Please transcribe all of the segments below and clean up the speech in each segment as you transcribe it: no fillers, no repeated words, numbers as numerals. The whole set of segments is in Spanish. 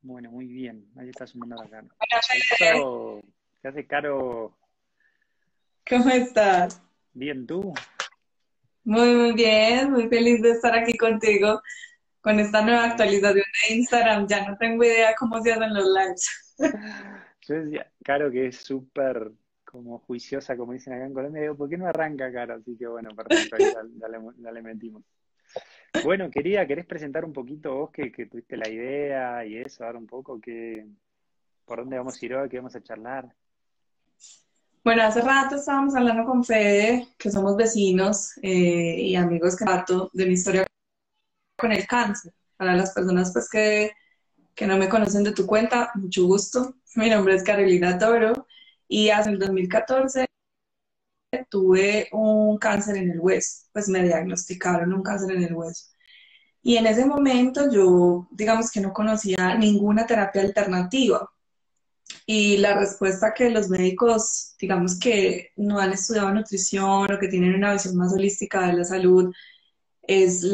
Bueno, muy bien. Ahí está sumando la Caro. Hola, Fede. Eso, ¿qué hace Caro? ¿Cómo estás? Bien, ¿tú? Muy bien, muy feliz de estar aquí contigo con esta nueva Bueno, actualización de Instagram. Ya no tengo idea cómo se hacen los lives. yo decía, Caro que es súper como juiciosa, como dicen acá en Colombia, digo, ¿por qué no arranca Caro? Así que bueno, perfecto, ahí ya le metimos. Bueno, ¿querés presentar un poquito vos que tuviste la idea y eso, dar un poco por dónde vamos a ir hoy, qué vamos a charlar? Bueno, hace rato estábamos hablando con Fede, que somos vecinos y amigos que rato de mi historia con el cáncer. Para las personas pues que no me conocen de tu cuenta, mucho gusto. Mi nombre es Carolina Toro y hace el 2014 tuve un cáncer en el hueso, pues me diagnosticaron un cáncer en el hueso. Y en ese momento yo, digamos que no conocía ninguna terapia alternativa. Y la respuesta que los médicos, digamos que no han estudiado nutrición o que tienen una visión más holística de la salud, es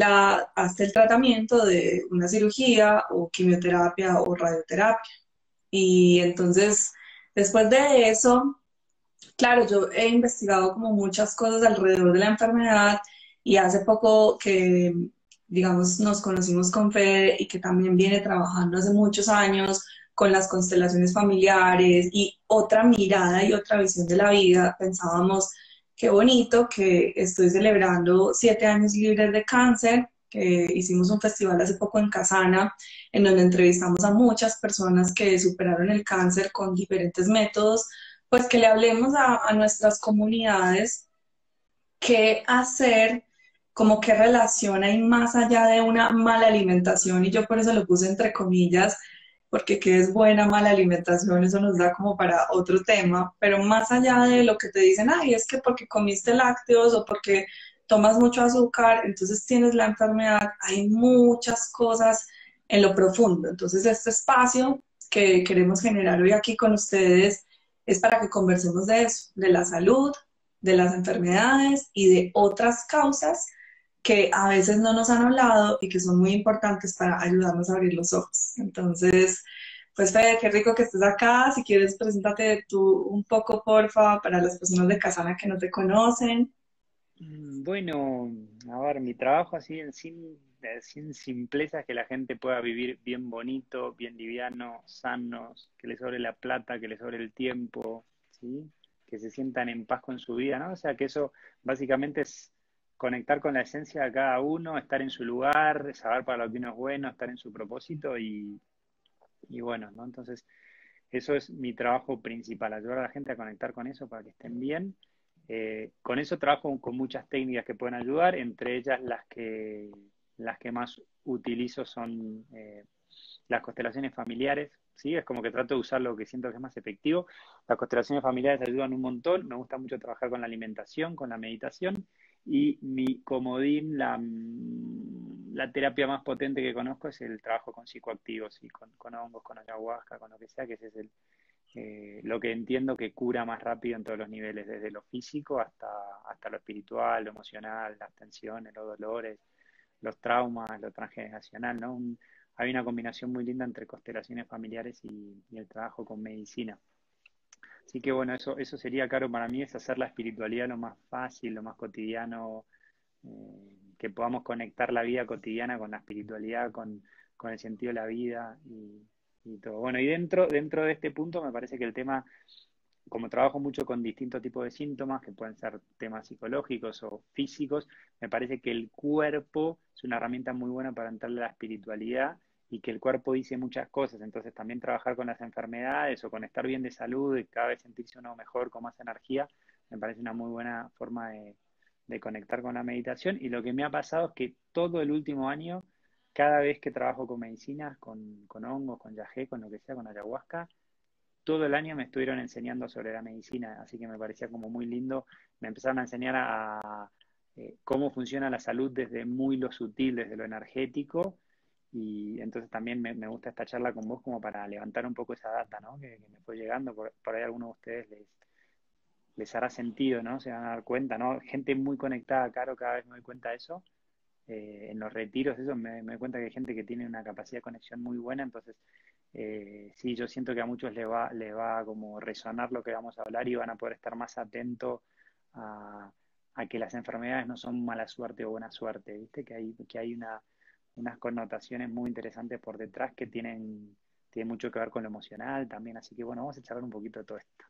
hasta el tratamiento de una cirugía o quimioterapia o radioterapia. Y entonces, después de eso, claro, yo he investigado como muchas cosas alrededor de la enfermedad y hace poco que, digamos, nos conocimos con Fede y que también viene trabajando hace muchos años con las constelaciones familiares y otra mirada y otra visión de la vida, pensábamos, qué bonito que estoy celebrando 7 años libres de cáncer, que hicimos un festival hace poco en Casana, en donde entrevistamos a muchas personas que superaron el cáncer con diferentes métodos, pues que le hablemos a nuestras comunidades qué hacer, como qué relación hay más allá de una mala alimentación, y yo por eso lo puse entre comillas, porque qué es buena mala alimentación, eso nos da como para otro tema, pero más allá de lo que te dicen, ay, es que porque comiste lácteos o porque tomas mucho azúcar, entonces tienes la enfermedad, hay muchas cosas en lo profundo. Entonces este espacio que queremos generar hoy aquí con ustedes es para que conversemos de eso, de la salud, de las enfermedades y de otras causas que a veces no nos han hablado y que son muy importantes para ayudarnos a abrir los ojos. Entonces, pues Fede, qué rico que estés acá. Si quieres, preséntate tú un poco, porfa, para las personas de Casana que no te conocen. Bueno, a ver, mi trabajo así sin simpleza es que la gente pueda vivir bien bonito, bien liviano, sanos, que les sobre la plata, que les sobre el tiempo, ¿sí? Que se sientan en paz con su vida, ¿no? O sea, que eso básicamente es conectar con la esencia de cada uno, estar en su lugar, saber para lo que uno es bueno, estar en su propósito y bueno, ¿no? Entonces, eso es mi trabajo principal, ayudar a la gente a conectar con eso para que estén bien. Con eso trabajo con muchas técnicas que pueden ayudar, entre ellas las que más utilizo son las constelaciones familiares, ¿sí? Es como que trato de usar lo que siento que es más efectivo. Las constelaciones familiares ayudan un montón, me gusta mucho trabajar con la alimentación, con la meditación, y mi comodín, la terapia más potente que conozco es el trabajo con psicoactivos y con hongos, con ayahuasca, con lo que sea, que ese es lo que entiendo que cura más rápido en todos los niveles, desde lo físico hasta lo espiritual, lo emocional, las tensiones, los dolores, los traumas, lo transgeneracional, ¿no? Hay una combinación muy linda entre constelaciones familiares y el trabajo con medicina. Así que bueno, eso sería, Caro, para mí es hacer la espiritualidad lo más fácil, lo más cotidiano, que podamos conectar la vida cotidiana con la espiritualidad, con el sentido de la vida y todo. Bueno, y dentro de este punto me parece que el tema, como trabajo mucho con distintos tipos de síntomas, que pueden ser temas psicológicos o físicos, me parece que el cuerpo es una herramienta muy buena para entrarle a la espiritualidad y que el cuerpo dice muchas cosas. Entonces también trabajar con las enfermedades o con estar bien de salud y cada vez sentirse uno mejor, con más energía, me parece una muy buena forma de conectar con la meditación. Y lo que me ha pasado es que todo el último año, cada vez que trabajo con medicinas, con hongos, con yagé, con lo que sea, con ayahuasca, todo el año me estuvieron enseñando sobre la medicina, así que me parecía como muy lindo. Me empezaron a enseñar a cómo funciona la salud desde muy lo sutil, desde lo energético, y entonces también me gusta esta charla con vos como para levantar un poco esa data, ¿no? Que me fue llegando, por ahí a algunos de ustedes les hará sentido, ¿no? Se van a dar cuenta, ¿no? Gente muy conectada, Caro, cada vez me doy cuenta de eso. En los retiros, eso me doy cuenta que hay gente que tiene una capacidad de conexión muy buena, entonces Sí, yo siento que a muchos les va a como resonar lo que vamos a hablar y van a poder estar más atentos a, a que las enfermedades no son mala suerte o buena suerte, ¿viste? Que hay unas connotaciones muy interesantes por detrás que tienen mucho que ver con lo emocional también, así que bueno, vamos a charlar un poquito de todo esto.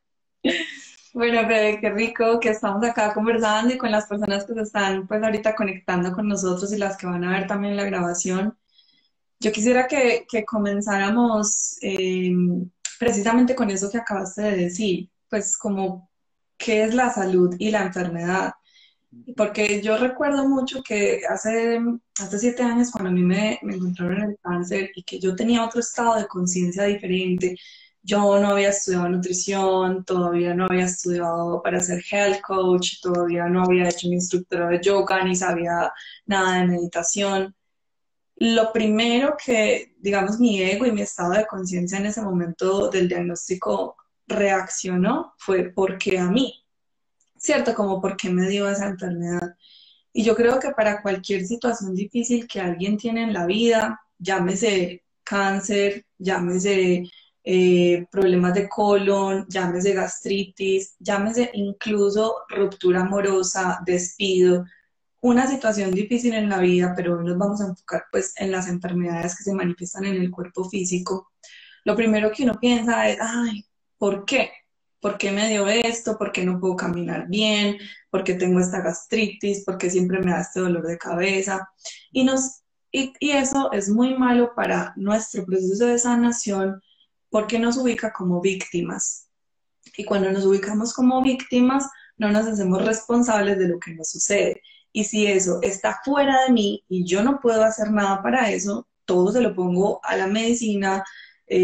Bueno, Fede, qué rico que estamos acá conversando y con las personas que se están pues ahorita conectando con nosotros y las que van a ver también la grabación. Yo quisiera que comenzáramos precisamente con eso que acabaste de decir, pues como qué es la salud y la enfermedad. Ujú. Porque yo recuerdo mucho que hace 7 años cuando a mí me encontraron el cáncer y que yo tenía otro estado de conciencia diferente, yo no había estudiado nutrición, todavía no había estudiado para ser health coach, todavía no había hecho mi instructora de yoga, ni sabía nada de meditación. Lo primero que, digamos, mi ego y mi estado de conciencia en ese momento del diagnóstico reaccionó fue porque a mí, ¿cierto? Como por qué me dio esa enfermedad. Y yo creo que para cualquier situación difícil que alguien tiene en la vida, llámese cáncer, llámese problemas de colon, llámese gastritis, llámese incluso ruptura amorosa, despido, una situación difícil en la vida, pero hoy nos vamos a enfocar pues en las enfermedades que se manifiestan en el cuerpo físico. Lo primero que uno piensa es, ay, ¿por qué? ¿Por qué me dio esto? ¿Por qué no puedo caminar bien? ¿Por qué tengo esta gastritis? ¿Por qué siempre me da este dolor de cabeza? Y, y eso es muy malo para nuestro proceso de sanación porque nos ubica como víctimas. Y cuando nos ubicamos como víctimas, no nos hacemos responsables de lo que nos sucede. Y si eso está fuera de mí y yo no puedo hacer nada para eso, todo se lo pongo a la medicina,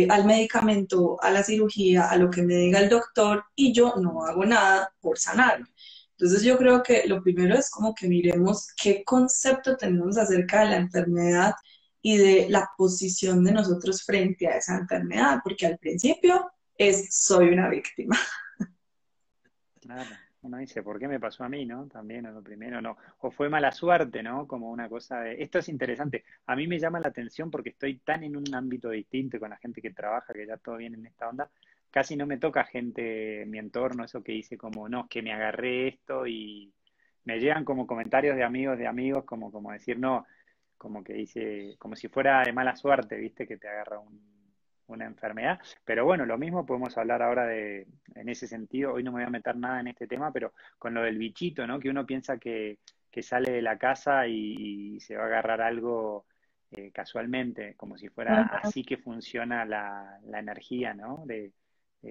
al medicamento, a la cirugía, a lo que me diga el doctor y yo no hago nada por sanarme. Entonces yo creo que lo primero es como que miremos qué concepto tenemos acerca de la enfermedad y de la posición de nosotros frente a esa enfermedad, porque al principio es soy una víctima. Claro, uno dice, ¿por qué me pasó a mí, no? También, o lo primero, no. O fue mala suerte, ¿no? Como una cosa de... Esto es interesante. A mí me llama la atención porque estoy tan en un ámbito distinto con la gente que trabaja, que ya todo bien en esta onda. Casi no me toca gente en mi entorno, eso que dice como, no, es que me agarré esto y me llegan como comentarios de amigos, como decir, no, como que dice, como si fuera de mala suerte, ¿viste? Que te agarra una enfermedad. Pero bueno, lo mismo podemos hablar ahora en ese sentido, hoy no me voy a meter nada en este tema, pero con lo del bichito, ¿no? Que uno piensa que sale de la casa y se va a agarrar algo casualmente, como si fuera así que funciona la energía, ¿no? De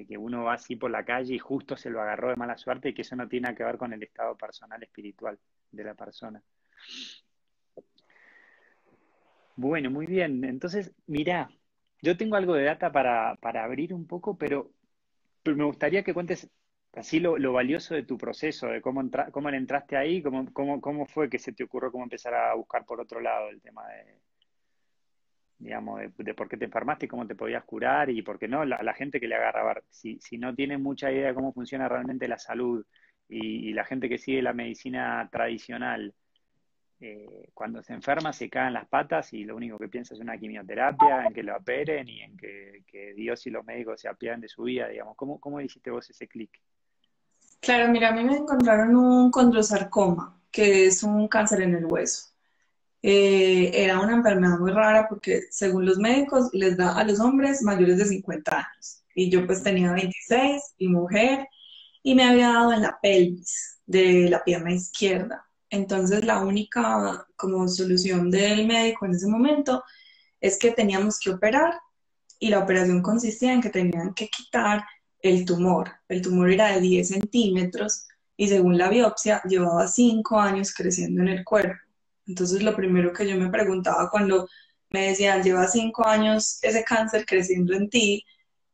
que uno va así por la calle y justo se lo agarró de mala suerte y que eso no tiene nada que ver con el estado personal espiritual de la persona. Bueno, muy bien. Entonces, mirá, yo tengo algo de data para abrir un poco, pero me gustaría que cuentes así lo valioso de tu proceso, de cómo le entraste ahí, cómo fue que se te ocurrió cómo empezar a buscar por otro lado el tema de, digamos, de por qué te enfermaste y cómo te podías curar y por qué no, la gente que le agarra, a ver, si no tiene mucha idea de cómo funciona realmente la salud y la gente que sigue la medicina tradicional cuando se enferma se caen las patas y lo único que piensa es una quimioterapia, en que lo operen y en que Dios y los médicos se apiaden de su vida, digamos. ¿Cómo hiciste vos ese clic? Claro, mira, a mí me encontraron un condrosarcoma, que es un cáncer en el hueso. Era una enfermedad muy rara porque según los médicos les da a los hombres mayores de 50 años. Y yo pues tenía 26 y mujer y me había dado en la pelvis de la pierna izquierda. Entonces la única como solución del médico en ese momento es que teníamos que operar y la operación consistía en que tenían que quitar el tumor. El tumor era de 10 centímetros y según la biopsia llevaba 5 años creciendo en el cuerpo. Entonces lo primero que yo me preguntaba cuando me decían, lleva 5 años ese cáncer creciendo en ti,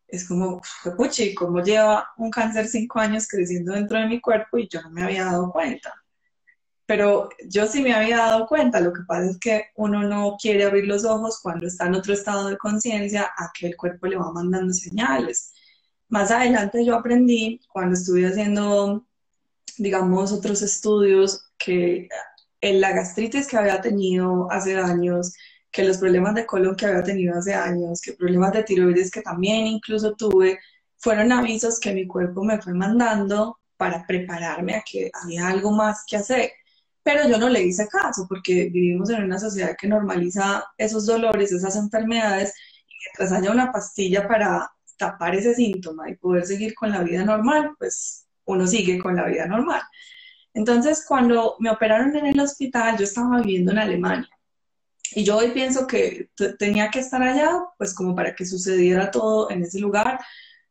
es como, puchi, ¿cómo lleva un cáncer 5 años creciendo dentro de mi cuerpo y yo no me había dado cuenta? Pero yo sí me había dado cuenta, lo que pasa es que uno no quiere abrir los ojos cuando está en otro estado de conciencia a que el cuerpo le va mandando señales. Más adelante yo aprendí, cuando estuve haciendo, digamos, otros estudios, que en la gastritis que había tenido hace años, que los problemas de colon que había tenido hace años, que problemas de tiroides que también incluso tuve, fueron avisos que mi cuerpo me fue mandando para prepararme a que había algo más que hacer. Pero yo no le hice caso porque vivimos en una sociedad que normaliza esos dolores, esas enfermedades, y mientras haya una pastilla para tapar ese síntoma y poder seguir con la vida normal, pues uno sigue con la vida normal. Entonces, cuando me operaron en el hospital, yo estaba viviendo en Alemania. Y yo hoy pienso que tenía que estar allá, pues como para que sucediera todo en ese lugar,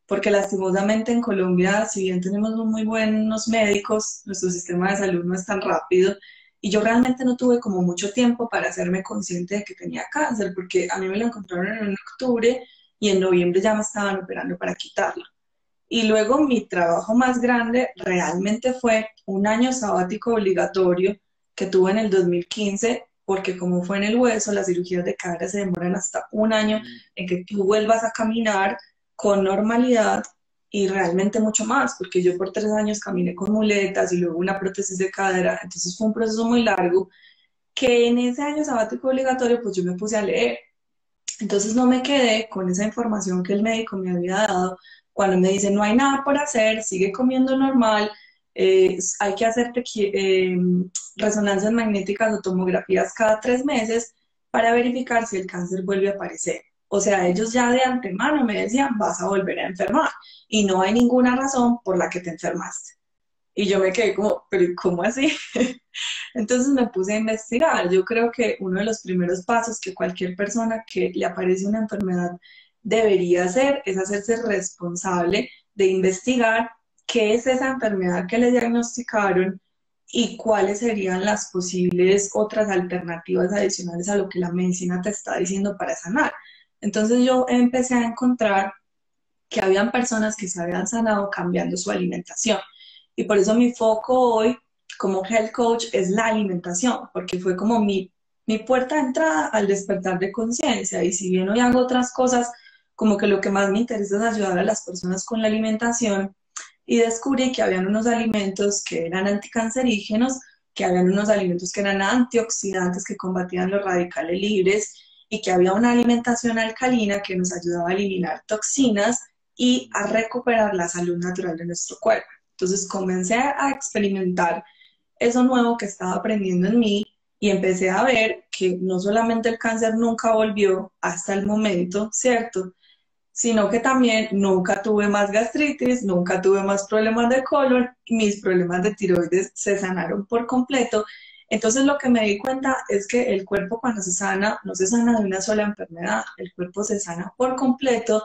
porque lastimosamente en Colombia, si bien tenemos muy buenos médicos, nuestro sistema de salud no es tan rápido. Y yo realmente no tuve como mucho tiempo para hacerme consciente de que tenía cáncer, porque a mí me lo encontraron en octubre y en noviembre ya me estaban operando para quitarlo. Y luego mi trabajo más grande realmente fue un año sabático obligatorio que tuve en el 2015, porque como fue en el hueso, las cirugías de cadera se demoran hasta un año Mm. en que tú vuelvas a caminar con normalidad y realmente mucho más, porque yo por 3 años caminé con muletas y luego una prótesis de cadera, entonces fue un proceso muy largo que en ese año sabático obligatorio pues yo me puse a leer. Entonces no me quedé con esa información que el médico me había dado cuando me dice no hay nada por hacer, sigue comiendo normal, hay que hacerte resonancias magnéticas o tomografías cada 3 meses para verificar si el cáncer vuelve a aparecer. O sea, ellos ya de antemano me decían vas a volver a enfermar y no hay ninguna razón por la que te enfermaste. Y yo me quedé como, pero ¿cómo así? Entonces me puse a investigar. Yo creo que uno de los primeros pasos que cualquier persona que le aparece una enfermedad debería hacer es hacerse responsable de investigar qué es esa enfermedad que le diagnosticaron y cuáles serían las posibles otras alternativas adicionales a lo que la medicina te está diciendo para sanar. Entonces yo empecé a encontrar que habían personas que se habían sanado cambiando su alimentación. Y por eso mi foco hoy como health coach es la alimentación, porque fue como mi puerta de entrada al despertar de conciencia. Y si bien hoy hago otras cosas, como que lo que más me interesa es ayudar a las personas con la alimentación, y descubrí que habían unos alimentos que eran anticancerígenos, que habían unos alimentos que eran antioxidantes que combatían los radicales libres y que había una alimentación alcalina que nos ayudaba a eliminar toxinas y a recuperar la salud natural de nuestro cuerpo. Entonces comencé a experimentar eso nuevo que estaba aprendiendo en mí y empecé a ver que no solamente el cáncer nunca volvió hasta el momento, ¿cierto? Sino que también nunca tuve más gastritis, nunca tuve más problemas de colon, mis problemas de tiroides se sanaron por completo. Entonces lo que me di cuenta es que el cuerpo cuando se sana, no se sana de una sola enfermedad, el cuerpo se sana por completo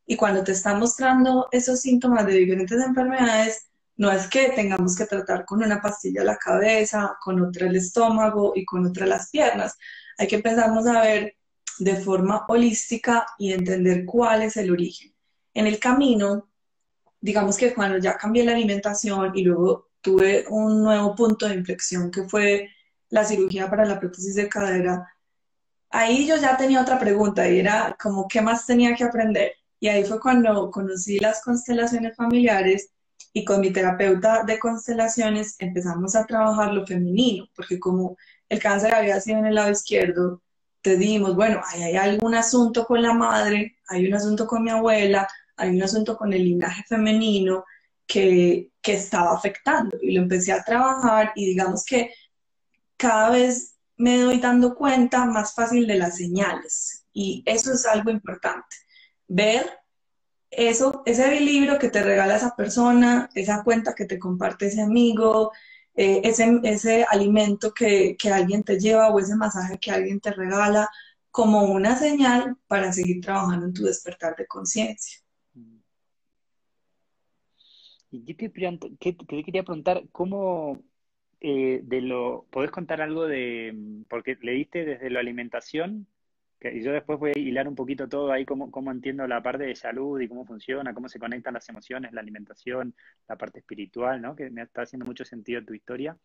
y cuando te está mostrando esos síntomas de diferentes enfermedades, no es que tengamos que tratar con una pastilla la cabeza, con otra el estómago y con otra las piernas. Hay que empezarnos a ver de forma holística y entender cuál es el origen. En el camino, digamos que cuando ya cambié la alimentación y luego tuve un nuevo punto de inflexión que fue la cirugía para la prótesis de cadera, ahí yo ya tenía otra pregunta y era como, ¿qué más tenía que aprender? Y ahí fue cuando conocí las constelaciones familiares y con mi terapeuta de constelaciones empezamos a trabajar lo femenino, porque como el cáncer había sido en el lado izquierdo, te dimos, bueno, ahí hay algún asunto con la madre, hay un asunto con mi abuela, hay un asunto con el linaje femenino que estaba afectando y lo empecé a trabajar y digamos que cada vez me doy dando cuenta más fácil de las señales y eso es algo importante. Ver eso, ese libro que te regala esa persona, esa cuenta que te comparte ese amigo, ese alimento que alguien te lleva o ese masaje que alguien te regala como una señal para seguir trabajando en tu despertar de conciencia. Mm. ¿Y qué te quería preguntar? ¿Cómo podés contar algo porque leíste desde la alimentación, y yo después voy a hilar un poquito todo ahí, cómo entiendo la parte de salud y cómo funciona, cómo se conectan las emociones, la alimentación, la parte espiritual, ¿no? Que me está haciendo mucho sentido tu historia.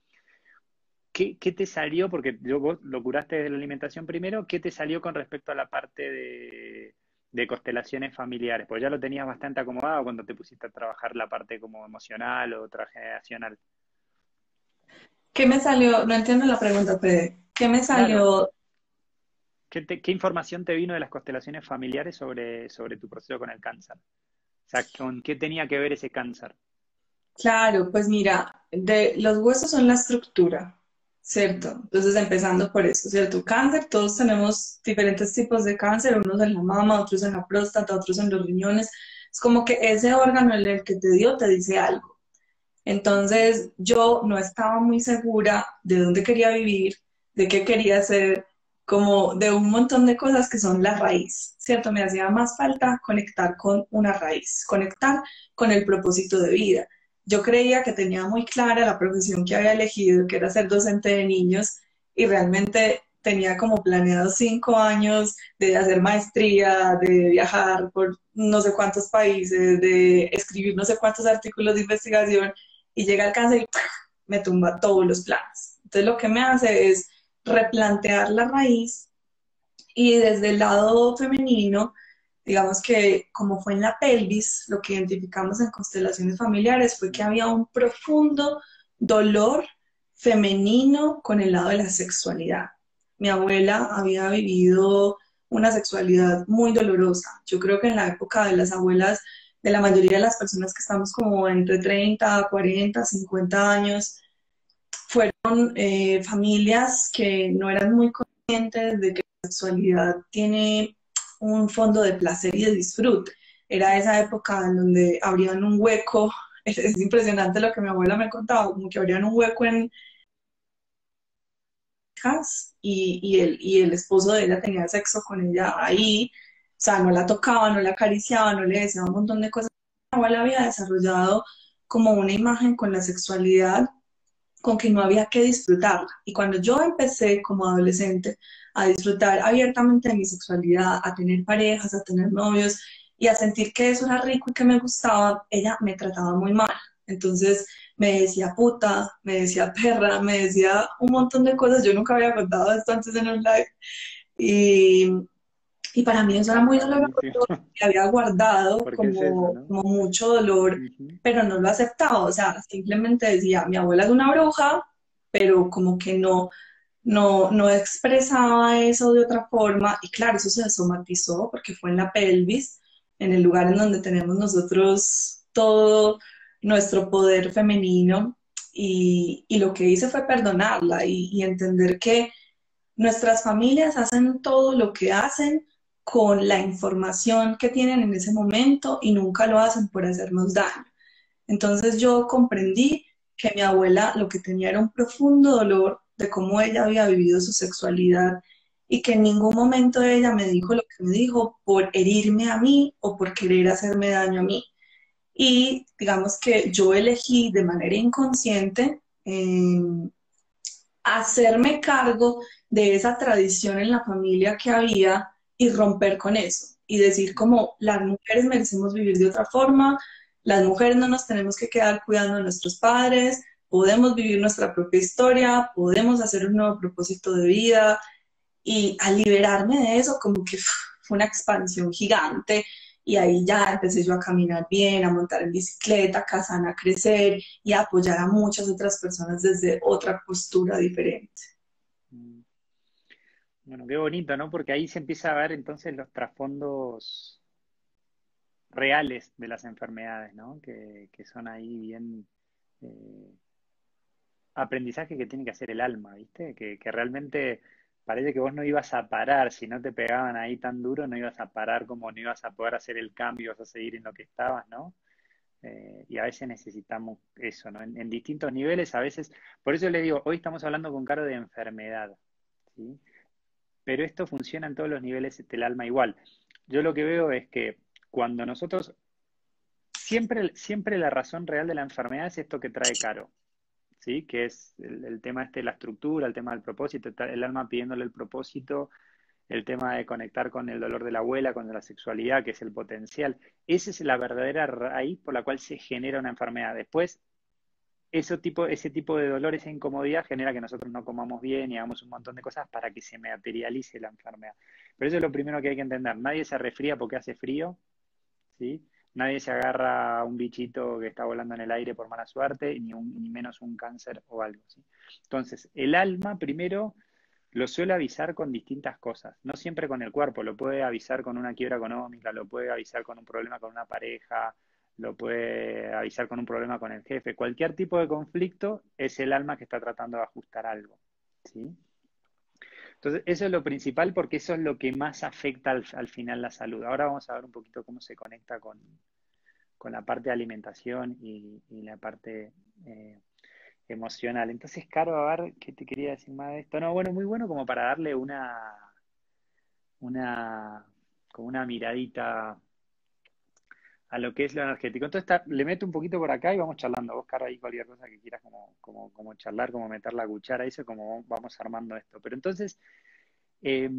¿Qué te salió? Porque vos lo curaste desde la alimentación primero, ¿qué te salió con respecto a la parte de constelaciones familiares? Porque ya lo tenías bastante acomodado cuando te pusiste a trabajar la parte como emocional o transgeneracional. ¿Qué me salió? No entiendo la pregunta, Fede. ¿Qué me Claro, salió? qué información te vino de las constelaciones familiares sobre tu proceso con el cáncer? O sea, ¿con qué tenía que ver ese cáncer? Claro, pues mira, los huesos son la estructura, ¿cierto? Ujú. Entonces, empezando por eso, ¿cierto? Cáncer, todos tenemos diferentes tipos de cáncer, unos en la mama, otros en la próstata, otros en los riñones. Es como que ese órgano, el que te dio, te dice algo. Ujú. Entonces, yo no estaba muy segura de dónde quería vivir, de qué quería hacer, como de un montón de cosas que son la raíz, ¿cierto? Me hacía más falta conectar con una raíz, conectar con el propósito de vida. Yo creía que tenía muy clara la profesión que había elegido, que era ser docente de niños, y realmente tenía como planeado 5 años de hacer maestría, de viajar por no sé cuántos países, de escribir no sé cuántos artículos de investigación, y llega el cáncer y ¡puf! Me tumba todos los planes. Entonces lo que me hace es replantear la raíz y desde el lado femenino, digamos que como fue en la pelvis, lo que identificamos en constelaciones familiares fue que había un profundo dolor femenino con el lado de la sexualidad. Mi abuela había vivido una sexualidad muy dolorosa. Yo creo que en la época de las abuelas, de la mayoría de las personas que estamos como entre 30, 40, 50 años, fueron familias que no eran muy conscientes de que la sexualidad tiene un fondo de placer y de disfrute. Era esa época en donde abrían un hueco, es impresionante lo que mi abuela me contaba, como que abrían un hueco en hijas y el esposo de ella tenía sexo con ella ahí, o sea, no la tocaba, no la acariciaba, no le decía un montón de cosas. Mi abuela había desarrollado como una imagen con la sexualidad con que no había que disfrutarla. Y cuando yo empecé como adolescente a disfrutar abiertamente de mi sexualidad, a tener parejas, a tener novios y a sentir que eso era rico y que me gustaba, ella me trataba muy mal. Entonces me decía puta, me decía perra, me decía un montón de cosas. Yo nunca había contado esto antes en un live. Y, y para mí Me eso era muy encanta, doloroso, buenísimo. que había guardado Porque es eso, ¿no? como mucho dolor, Ujú. pero no lo aceptaba. O sea, simplemente decía, mi abuela es una bruja, pero como que no expresaba eso de otra forma. Y claro, eso se somatizó porque fue en la pelvis, en el lugar en donde tenemos nosotros todo nuestro poder femenino. Y lo que hice fue perdonarla y entender que nuestras familias hacen todo lo que hacen con la información que tienen en ese momento y nunca lo hacen por hacernos daño. Entonces yo comprendí que mi abuela lo que tenía era un profundo dolor de cómo ella había vivido su sexualidad y que en ningún momento ella me dijo lo que me dijo por herirme a mí o por querer hacerme daño a mí. Y digamos que yo elegí de manera inconsciente hacerme cargo de esa tradición en la familia que había y romper con eso y decir Ujú. como las mujeres merecemos vivir de otra forma, las mujeres no nos tenemos que quedar cuidando de nuestros padres, podemos vivir nuestra propia historia, podemos hacer un nuevo propósito de vida y al liberarme de eso como que fue una expansión gigante y ahí ya empecé yo a caminar bien, a montar en bicicleta, a Kazan a crecer y a apoyar a muchas otras personas desde otra postura diferente. Mm. Bueno, qué bonito, ¿no? Porque ahí se empieza a ver entonces los trasfondos reales de las enfermedades, ¿no? Que son ahí bien eh, aprendizaje que tiene que hacer el alma, ¿viste? Que realmente parece que vos no ibas a parar, si no te pegaban ahí tan duro, no ibas a parar como no ibas a poder hacer el cambio, vas a seguir en lo que estabas, ¿no? Y a veces necesitamos eso, ¿no? En distintos niveles, a veces, por eso le digo, hoy estamos hablando con Caro de enfermedad, ¿sí? Pero esto funciona en todos los niveles del alma igual. Yo lo que veo es que cuando nosotros, siempre la razón real de la enfermedad es esto que trae Caro, ¿sí? Que es el tema este de la estructura, el tema del propósito, el alma pidiéndole el propósito, el tema de conectar con el dolor de la abuela, con la sexualidad, que es el potencial. Esa es la verdadera raíz por la cual se genera una enfermedad. Después, ese tipo de dolor, esa incomodidad genera que nosotros no comamos bien y hagamos un montón de cosas para que se materialice la enfermedad. Pero eso es lo primero que hay que entender. Nadie se resfría porque hace frío, ¿sí? Nadie se agarra a un bichito que está volando en el aire por mala suerte, ni menos un cáncer o algo, ¿sí? Entonces, el alma primero lo suele avisar con distintas cosas, no siempre con el cuerpo, lo puede avisar con una quiebra económica, lo puede avisar con un problema con una pareja, lo puede avisar con un problema con el jefe. Cualquier tipo de conflicto es el alma que está tratando de ajustar algo, ¿sí? Entonces, eso es lo principal porque eso es lo que más afecta al final la salud. Ahora vamos a ver un poquito cómo se conecta con la parte de alimentación y la parte emocional. Entonces, Caro, a ver, ¿qué te quería decir más de esto? No, bueno, muy bueno como para darle una, como una miradita a lo que es lo energético. Entonces, le meto un poquito por acá y vamos charlando. Vos, Caro, ahí cualquier cosa que quieras como charlar, como meter la cuchara, eso, como vamos armando esto. Pero entonces, eh,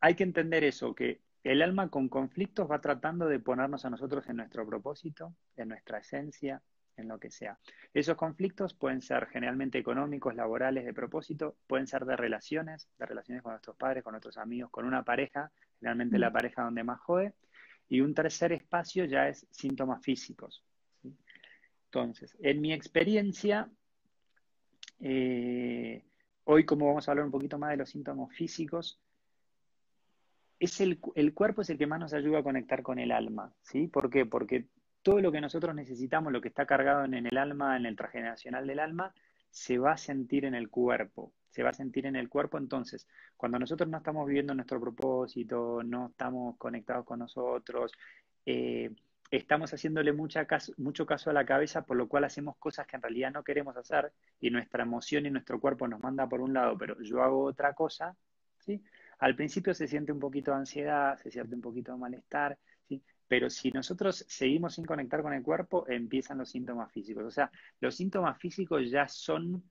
hay que entender eso, que el alma con conflictos va tratando de ponernos a nosotros en nuestro propósito, en nuestra esencia, en lo que sea. Esos conflictos pueden ser generalmente económicos, laborales, de propósito, pueden ser de relaciones con nuestros padres, con nuestros amigos, con una pareja, generalmente la pareja donde más jode, y un tercer espacio ya es síntomas físicos, ¿sí? Entonces, en mi experiencia, hoy como vamos a hablar un poquito más de los síntomas físicos, el cuerpo es el que más nos ayuda a conectar con el alma, ¿sí? ¿Por qué? Porque todo lo que nosotros necesitamos, lo que está cargado en el alma, en el transgeneracional del alma, se va a sentir en el cuerpo, se va a sentir en el cuerpo. Entonces, cuando nosotros no estamos viviendo nuestro propósito, no estamos conectados con nosotros, estamos haciéndole mucho caso a la cabeza, por lo cual hacemos cosas que en realidad no queremos hacer y nuestra emoción y nuestro cuerpo nos manda por un lado, pero yo hago otra cosa, ¿sí? Al principio se siente un poquito de ansiedad, se siente un poquito de malestar, ¿sí? Pero si nosotros seguimos sin conectar con el cuerpo, empiezan los síntomas físicos. O sea, los síntomas físicos ya son,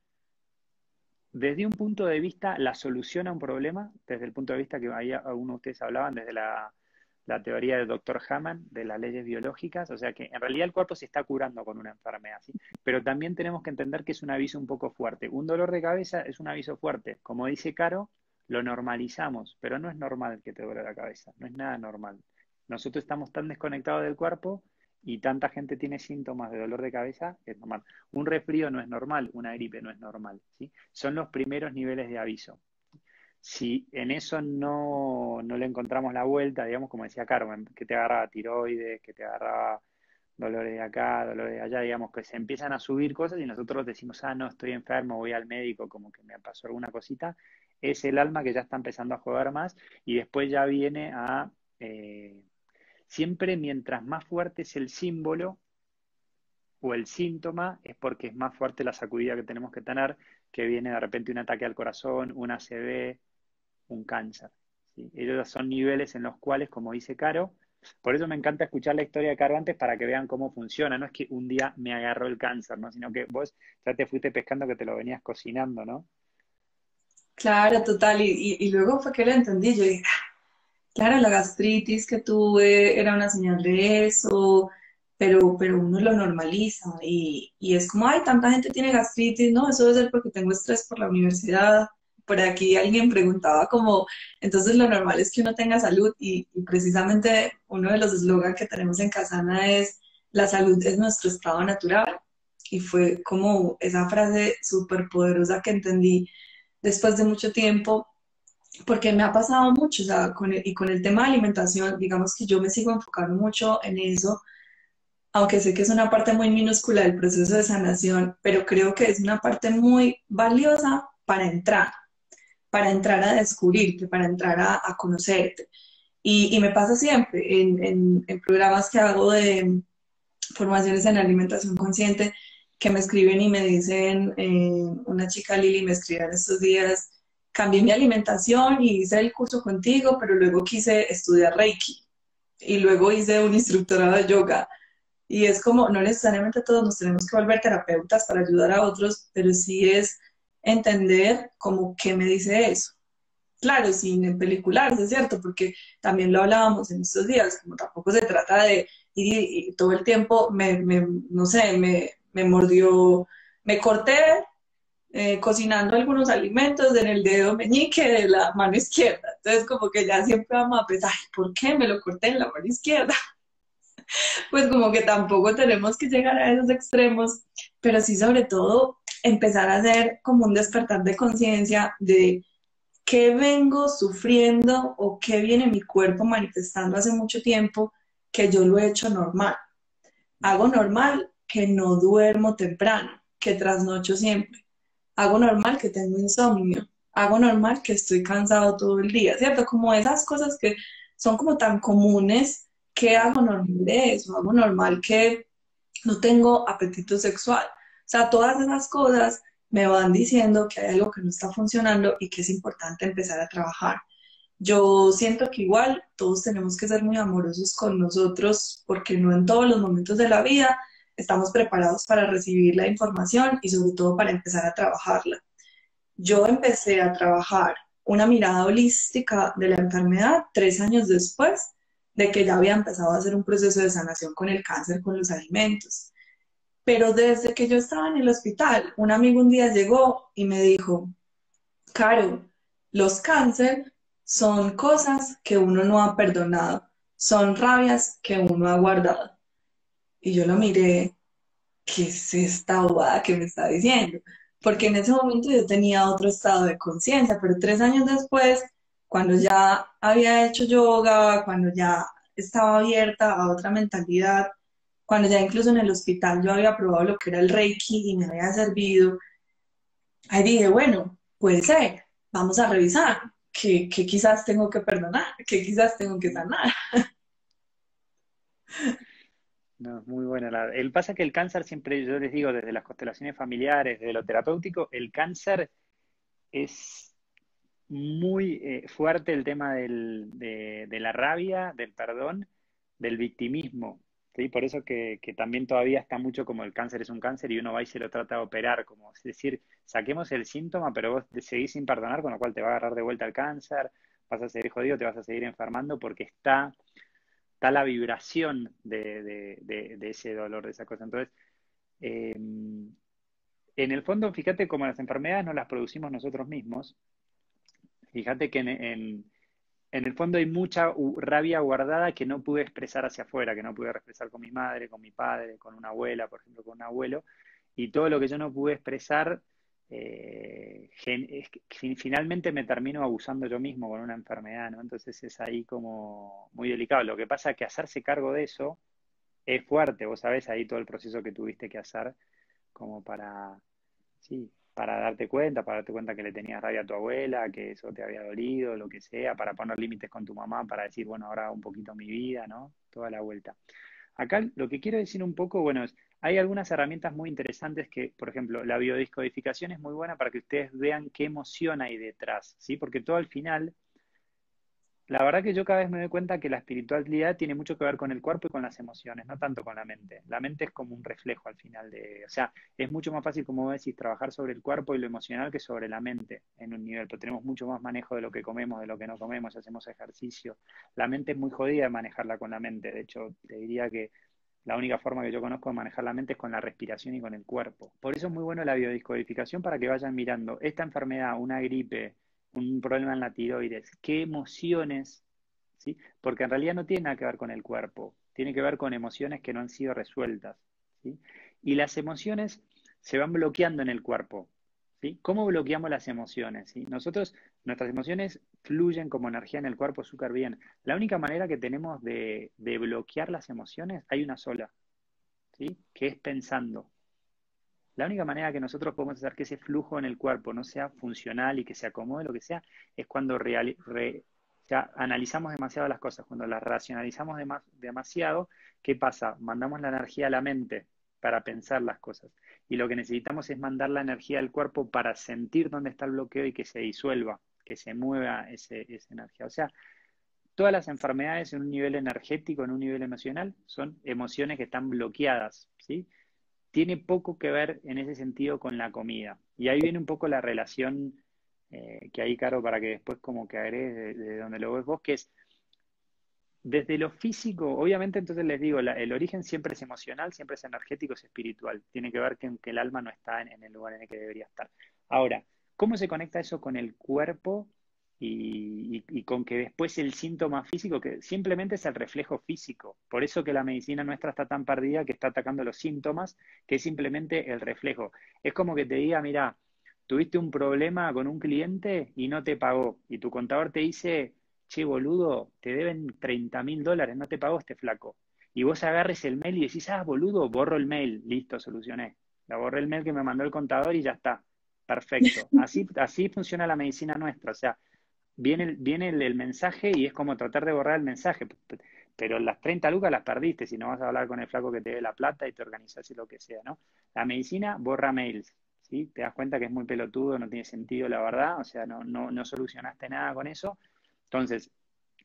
desde un punto de vista, la solución a un problema, desde el punto de vista que ahí algunos de ustedes hablaban, desde la teoría del doctor Hammond, de las leyes biológicas, o sea que en realidad el cuerpo se está curando con una enfermedad, ¿sí? Pero también tenemos que entender que es un aviso un poco fuerte. Un dolor de cabeza es un aviso fuerte. Como dice Caro, lo normalizamos, pero no es normal que te duele la cabeza, no es nada normal. Nosotros estamos tan desconectados del cuerpo y tanta gente tiene síntomas de dolor de cabeza, es normal. Un resfrío no es normal, una gripe no es normal, ¿sí? Son los primeros niveles de aviso. Si en eso no le encontramos la vuelta, digamos, como decía Carmen, que te agarraba tiroides, que te agarraba dolores de acá, dolores de allá, digamos, que se empiezan a subir cosas y nosotros decimos, no, estoy enfermo, voy al médico, como que me pasó alguna cosita, es el alma que ya está empezando a jugar más y después ya viene a... siempre mientras más fuerte es el símbolo o el síntoma, es porque es más fuerte la sacudida que tenemos que tener, que viene de repente un ataque al corazón, un ACV, un cáncer, ¿sí? Ellos son niveles en los cuales, como dice Caro, por eso me encanta escuchar la historia de Caro antes para que vean cómo funciona. No es que un día me agarró el cáncer, ¿no? Sino que vos ya te fuiste pescando que te lo venías cocinando, ¿no? Claro, total. Y luego fue que lo entendí. Yo dije, claro, la gastritis que tuve era una señal de eso, pero uno lo normaliza y es como, ay, tanta gente tiene gastritis, no, eso debe ser porque tengo estrés por la universidad. Por aquí alguien preguntaba como, entonces lo normal es que uno tenga salud y precisamente uno de los eslogans que tenemos en Casana es, la salud es nuestro estado natural. Y fue como esa frase súper poderosa que entendí después de mucho tiempo porque me ha pasado mucho, o sea, con el tema de alimentación, digamos que yo me sigo enfocando mucho en eso, aunque sé que es una parte muy minúscula del proceso de sanación, pero creo que es una parte muy valiosa para entrar a descubrirte, para entrar a conocerte. Y me pasa siempre en programas que hago de formaciones en alimentación consciente, que me escriben y me dicen, una chica Lili me escribió en estos días, cambié mi alimentación y hice el curso contigo, pero luego quise estudiar Reiki y luego hice un instructorado de yoga. Y es como, no necesariamente todos nos tenemos que volver terapeutas para ayudar a otros, pero sí es entender como qué me dice eso. Claro, sin pelicularse, ¿cierto? Porque también lo hablábamos en estos días, como tampoco se trata de ir y todo el tiempo no sé, me mordió, me corté cocinando algunos alimentos en el dedo meñique de la mano izquierda. Entonces, como que ya siempre vamos a pensar, ay, ¿por qué me lo corté en la mano izquierda? Pues como que tampoco tenemos que llegar a esos extremos, pero sí sobre todo empezar a hacer como un despertar de conciencia de qué vengo sufriendo o qué viene mi cuerpo manifestando hace mucho tiempo que yo lo he hecho normal. Hago normal que no duermo temprano, que trasnocho siempre. Hago normal que tengo insomnio. Hago normal que estoy cansado todo el día, ¿cierto? Como esas cosas que son como tan comunes, que hago normal de eso, hago normal que no tengo apetito sexual. O sea, todas esas cosas me van diciendo que hay algo que no está funcionando y que es importante empezar a trabajar. Yo siento que igual todos tenemos que ser muy amorosos con nosotros porque no en todos los momentos de la vida estamos preparados para recibir la información y sobre todo para empezar a trabajarla. Yo empecé a trabajar una mirada holística de la enfermedad 3 años después de que ya había empezado a hacer un proceso de sanación con el cáncer, con los alimentos. Pero desde que yo estaba en el hospital, un amigo un día llegó y me dijo, Caro, los cáncer son cosas que uno no ha perdonado, son rabias que uno ha guardado. Y yo lo miré, ¿qué es esta bobada que me está diciendo? Porque en ese momento yo tenía otro estado de conciencia, pero 3 años después, cuando ya había hecho yoga, cuando ya estaba abierta a otra mentalidad, cuando ya incluso en el hospital yo había probado lo que era el Reiki y me había servido, ahí dije, bueno, puede ser, vamos a revisar, que quizás tengo que perdonar, que quizás tengo que sanar. No, muy buena. El pasa que el cáncer siempre, yo les digo, desde las constelaciones familiares, desde lo terapéutico, el cáncer es muy fuerte el tema de la rabia, del perdón, del victimismo. ¿Sí? Por eso que también todavía está mucho como el cáncer es un cáncer y uno va y se lo trata de operar, como es decir, saquemos el síntoma, pero vos seguís sin perdonar, con lo cual te va a agarrar de vuelta el cáncer, vas a seguir jodido, te vas a seguir enfermando porque está la vibración de ese dolor, de esa cosa. Entonces, eh, en el fondo, fíjate como las enfermedades no las producimos nosotros mismos, fíjate que en el fondo hay mucha rabia guardada que no pude expresar hacia afuera, que no pude expresar con mi madre, con mi padre, con una abuela, por ejemplo, con un abuelo, y todo lo que yo no pude expresar, es que finalmente me termino abusando yo mismo con una enfermedad, ¿no? Entonces es ahí como muy delicado. Lo que pasa es que hacerse cargo de eso es fuerte, vos sabés ahí todo el proceso que tuviste que hacer como para, sí, para darte cuenta que le tenías rabia a tu abuela, que eso te había dolido, lo que sea, para poner límites con tu mamá, para decir, bueno, ahora un poquito mi vida, ¿no? Toda la vuelta. Acá lo que quiero decir un poco, bueno, es, hay algunas herramientas muy interesantes que, por ejemplo, la biodescodificación es muy buena para que ustedes vean qué emoción hay detrás, ¿sí? Porque todo al final la verdad que yo cada vez me doy cuenta que la espiritualidad tiene mucho que ver con el cuerpo y con las emociones, no tanto con la mente. La mente es como un reflejo al final o sea, es mucho más fácil, como vos decís, trabajar sobre el cuerpo y lo emocional que sobre la mente en un nivel, pero tenemos mucho más manejo de lo que comemos, de lo que no comemos, hacemos ejercicio. La mente es muy jodida de manejarla con la mente. De hecho, te diría que la única forma que yo conozco de manejar la mente es con la respiración y con el cuerpo. Por eso es muy bueno la biodescodificación para que vayan mirando esta enfermedad, una gripe, un problema en la tiroides, qué emociones, ¿sí? Porque en realidad no tiene nada que ver con el cuerpo, tiene que ver con emociones que no han sido resueltas, ¿sí? Y las emociones se van bloqueando en el cuerpo, ¿sí? ¿Cómo bloqueamos las emociones? ¿Sí? Nuestras emociones fluyen como energía en el cuerpo súper bien. La única manera que tenemos de bloquear las emociones, hay una sola, ¿sí? Que es pensando. La única manera que nosotros podemos hacer que ese flujo en el cuerpo no sea funcional y que se acomode lo que sea, es cuando ya analizamos demasiado las cosas, cuando las racionalizamos demasiado, ¿qué pasa? Mandamos la energía a la mente para pensar las cosas. Y lo que necesitamos es mandar la energía al cuerpo para sentir dónde está el bloqueo y que se disuelva, que se mueva esa energía. O sea, todas las enfermedades en un nivel energético, en un nivel emocional, son emociones que están bloqueadas, ¿sí? Tiene poco que ver en ese sentido con la comida. Y ahí viene un poco la relación que hay, Caro, para que después como que agregues de donde lo ves vos, que es desde lo físico, obviamente entonces les digo, el origen siempre es emocional, siempre es energético, es espiritual. Tiene que ver con que el alma no está en el lugar en el que debería estar. Ahora, ¿cómo se conecta eso con el cuerpo y con que después el síntoma físico, que simplemente es el reflejo físico? Por eso que la medicina nuestra está tan perdida, que está atacando los síntomas, que es simplemente el reflejo. Es como que te diga, mira, tuviste un problema con un cliente y no te pagó, y tu contador te dice, che, boludo, te deben $30.000, no te pagó este flaco. Y vos agarres el mail y decís, ah, boludo, borro el mail, listo, solucioné. La borré el mail que me mandó el contador y ya está. Perfecto. Así funciona la medicina nuestra. O sea, viene el mensaje y es como tratar de borrar el mensaje. Pero las 30 lucas las perdiste si no vas a hablar con el flaco que te dé la plata y te organizas y lo que sea, ¿no? La medicina borra mails, ¿sí? Te das cuenta que es muy pelotudo, no tiene sentido, la verdad. O sea, no solucionaste nada con eso. Entonces,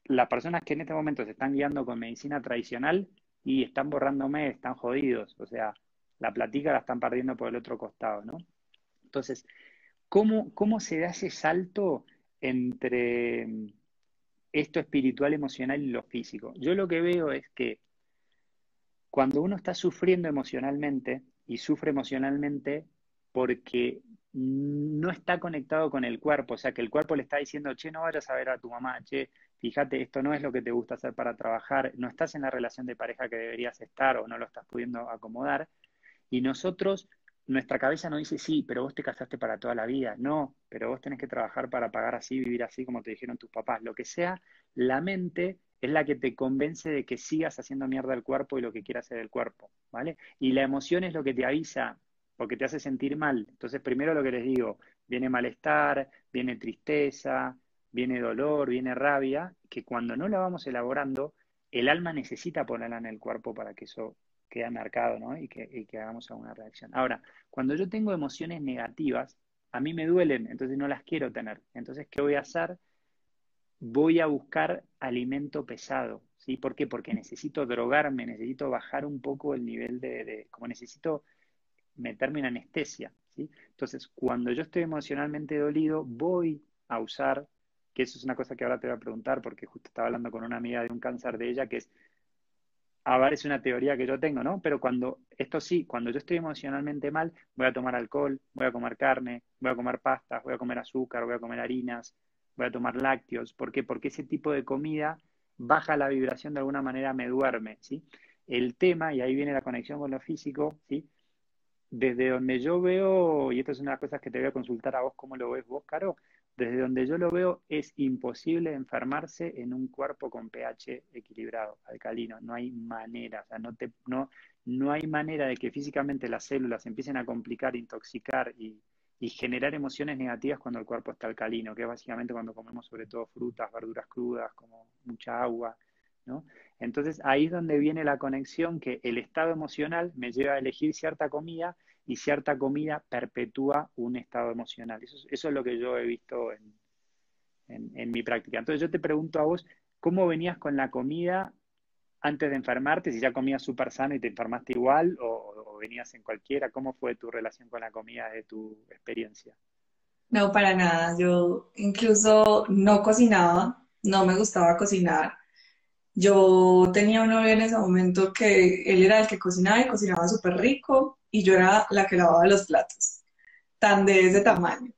las personas que en este momento se están guiando con medicina tradicional y están borrando mails, están jodidos. O sea, la platica la están perdiendo por el otro costado, ¿no? Entonces, ¿cómo se da ese salto entre esto espiritual, emocional y lo físico? Yo lo que veo es que cuando uno está sufriendo emocionalmente, y sufre emocionalmente porque no está conectado con el cuerpo, o sea, que el cuerpo le está diciendo, che, no vayas a ver a tu mamá, che, fíjate, esto no es lo que te gusta hacer para trabajar, no estás en la relación de pareja que deberías estar o no lo estás pudiendo acomodar, y nosotros, nuestra cabeza nos dice, sí, pero vos te casaste para toda la vida. No, pero vos tenés que trabajar para pagar así, vivir así, como te dijeron tus papás. Lo que sea, la mente es la que te convence de que sigas haciendo mierda el cuerpo y lo que quiera hacer el cuerpo, ¿vale? Y la emoción es lo que te avisa, porque te hace sentir mal. Entonces, primero lo que les digo, viene malestar, viene tristeza, viene dolor, viene rabia, que cuando no la vamos elaborando, el alma necesita ponerla en el cuerpo para que eso queda marcado, ¿no? Y que hagamos alguna reacción. Ahora, cuando yo tengo emociones negativas, a mí me duelen, entonces no las quiero tener. Entonces, ¿qué voy a hacer? Voy a buscar alimento pesado, ¿sí? ¿Por qué? Porque necesito drogarme, necesito bajar un poco el nivel como necesito meterme en anestesia, ¿sí? Entonces, cuando yo estoy emocionalmente dolido, voy a usar, que eso es una cosa que ahora te voy a preguntar, porque justo estaba hablando con una amiga de un cáncer de ella, que es, a ver, es una teoría que yo tengo, ¿no? Pero esto sí, cuando yo estoy emocionalmente mal, voy a tomar alcohol, voy a comer carne, voy a comer pastas, voy a comer azúcar, voy a comer harinas, voy a tomar lácteos. ¿Por qué? Porque ese tipo de comida baja la vibración de alguna manera, me duerme, ¿sí? El tema, y ahí viene la conexión con lo físico, ¿sí? Desde donde yo veo, y esto es una de las cosas que te voy a consultar a vos, ¿cómo lo ves vos, Caro? Desde donde yo lo veo, es imposible enfermarse en un cuerpo con pH equilibrado, alcalino. No hay manera, o sea, no hay manera de que físicamente las células empiecen a complicar, intoxicar y generar emociones negativas cuando el cuerpo está alcalino, que es básicamente cuando comemos sobre todo frutas, verduras crudas, como mucha agua, ¿no? Entonces ahí es donde viene la conexión, que el estado emocional me lleva a elegir cierta comida y cierta comida perpetúa un estado emocional. Eso es lo que yo he visto en mi práctica. Entonces yo te pregunto a vos, ¿cómo venías con la comida antes de enfermarte? Si ya comías súper sano y te enfermaste igual o venías en cualquiera, ¿cómo fue tu relación con la comida de tu experiencia? No, para nada. Yo incluso no cocinaba, no me gustaba cocinar. Yo tenía un novio en ese momento que él era el que cocinaba y cocinaba súper rico y yo era la que lavaba los platos, tan de ese Ujú. tamaño.